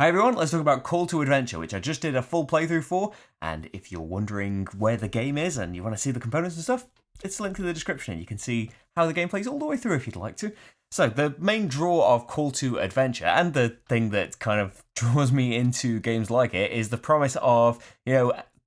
Hi everyone, let's talk about Call to Adventure, which I just did a full playthrough for, and if you're wondering where the game is and you want to see the components and stuff, it's linked in the description and you can see how the game plays all the way through if you'd like to. So, the main draw of Call to Adventure, and the thing that kind of draws me into games like it, is the promise of,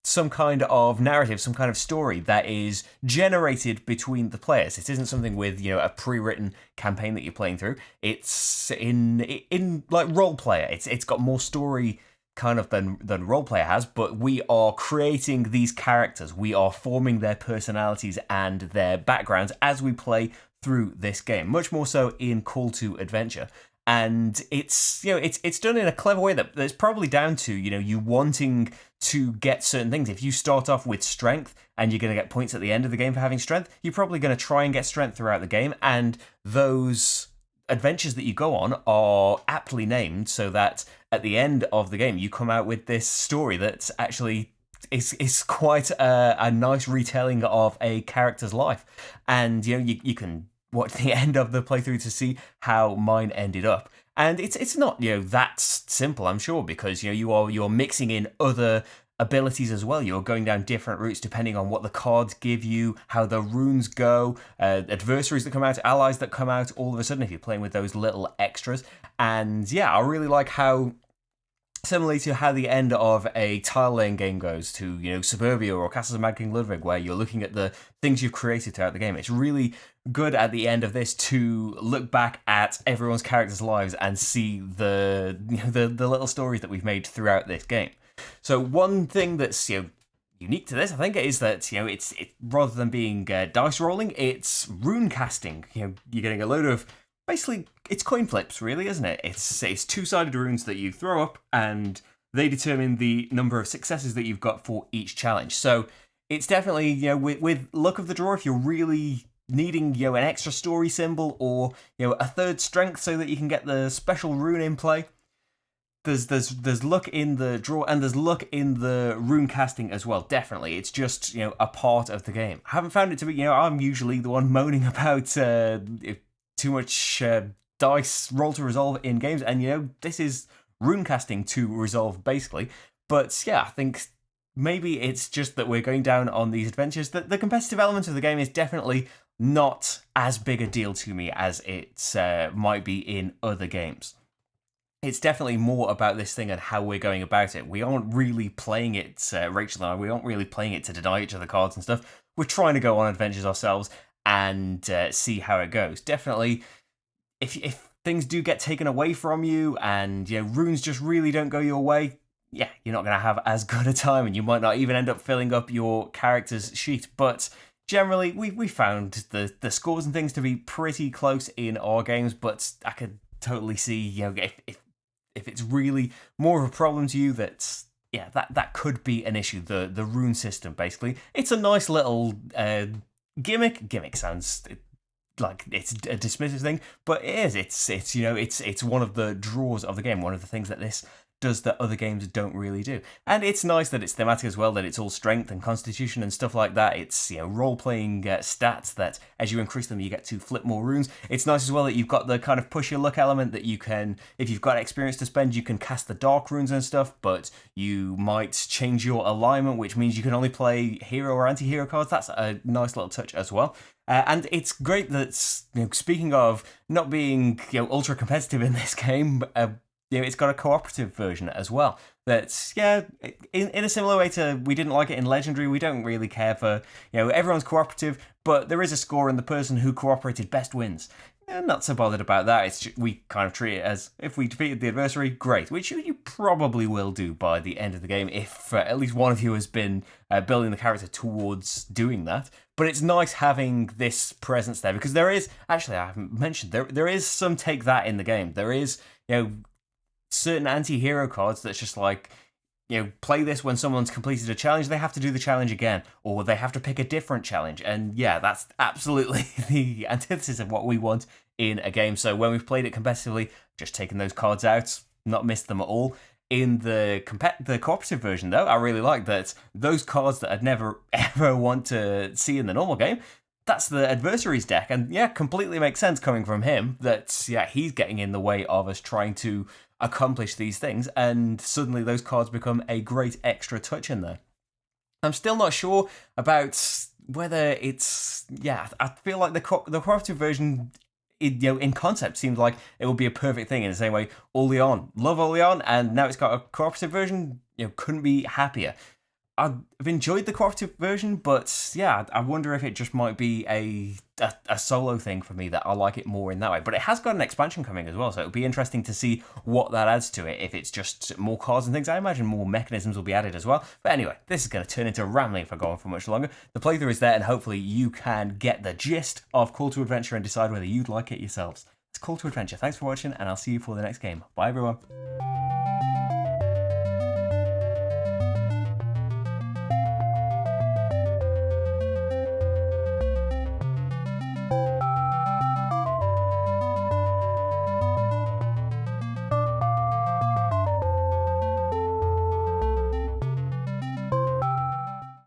some kind of narrative, some kind of story that is generated between the players. It isn't something with, a pre-written campaign that you're playing through. It's in like role player. It's got more story kind of than role player has, but we are creating these characters. We are forming their personalities and their backgrounds as we play through this game. Much more so in Call to Adventure. And it's it's done in a clever way that's probably down to you wanting to get certain things. If you start off with strength and you're going to get points at the end of the game for having strength, you're probably going to try and get strength throughout the game. And those adventures that you go on are aptly named so that at the end of the game you come out with this story that's actually is quite a nice retelling of a character's life. And you can watch the end of the playthrough to see how mine ended up. And it's not that simple, I'm sure, because you're mixing in other abilities as well. You're going down different routes depending on what the cards give you, how the runes go, adversaries that come out, allies that come out all of a sudden if you're playing with those little extras. And yeah, I really like how, similarly to how the end of a tile laying game goes to, Suburbia or Castles of Mad King Ludwig, where you're looking at the things you've created throughout the game. It's really good at the end of this to look back at everyone's characters' lives and see the little stories that we've made throughout this game. So one thing that's unique to this, I think, is that it's rather than being dice rolling, it's rune casting. You're getting a load of, basically, it's coin flips, really, isn't it? It's two-sided runes that you throw up, and they determine the number of successes that you've got for each challenge. So it's definitely, with luck of the draw, if you're really needing, an extra story symbol or, a third strength so that you can get the special rune in play, there's luck in the draw, and there's luck in the rune casting as well, definitely. It's just, a part of the game. I haven't found it to be, I'm usually the one moaning about too much dice roll to resolve in games, and this is rune casting to resolve basically. But yeah, I think maybe it's just that we're going down on these adventures. The competitive element of the game is definitely not as big a deal to me as it might be in other games. It's definitely more about this thing and how we're going about it. We aren't really playing it, Rachel and I, we aren't really playing it to deny each other cards and stuff. We're trying to go on adventures ourselves and see how it goes. Definitely, if things do get taken away from you and runes just really don't go your way, yeah, you're not going to have as good a time, and you might not even end up filling up your character's sheet. But generally, we found the scores and things to be pretty close in our games. But I could totally see if it's really more of a problem to you, that could be an issue. The rune system, basically, it's a nice little gimmick. Gimmick sounds like it's a dismissive thing, but it is. It's one of the draws of the game. One of the things that this does that other games don't really do. And it's nice that it's thematic as well, that it's all strength and constitution and stuff like that. It's role-playing stats that as you increase them you get to flip more runes. It's nice as well that you've got the kind of push your luck element, that you can, if you've got experience to spend, you can cast the dark runes and stuff, but you might change your alignment, which means you can only play hero or anti-hero cards. That's a nice little touch as well. And it's great that, speaking of not being ultra competitive in this game, it's got a cooperative version as well. That's, in a similar way to, we didn't like it in Legendary, we don't really care for, everyone's cooperative, but there is a score and the person who cooperated best wins. Not so bothered about that. It's just, we kind of treat it as, if we defeated the adversary, great, which you probably will do by the end of the game if at least one of you has been building the character towards doing that. But it's nice having this presence there, because there is, actually I haven't mentioned, there is some take that in the game. There is, certain anti-hero cards that's just like, play this when someone's completed a challenge, they have to do the challenge again, or they have to pick a different challenge. And yeah, that's absolutely the antithesis of what we want in a game. So when we've played it competitively, just taken those cards out, not missed them at all. In the cooperative version, though, I really like that those cards that I'd never ever want to see in the normal game, that's the adversary's deck. And yeah, completely makes sense coming from him that, yeah, he's getting in the way of us trying to accomplish these things, and suddenly those cards become a great extra touch in there. I'm still not sure about whether it's... Yeah, I feel like the cooperative version, in concept, seemed like it would be a perfect thing in the same way. Oleon, love Oleon, and now it's got a cooperative version, couldn't be happier. I've enjoyed the cooperative version, but yeah, I wonder if it just might be a solo thing for me, that I like it more in that way. But it has got an expansion coming as well, so it'll be interesting to see what that adds to it. If it's just more cards and things, I imagine more mechanisms will be added as well. But anyway, this is going to turn into rambling if I go on for much longer. The playthrough is there, and hopefully you can get the gist of Call to Adventure and decide whether you'd like it yourselves. It's Call to Adventure. Thanks for watching, and I'll see you for the next game. Bye, everyone.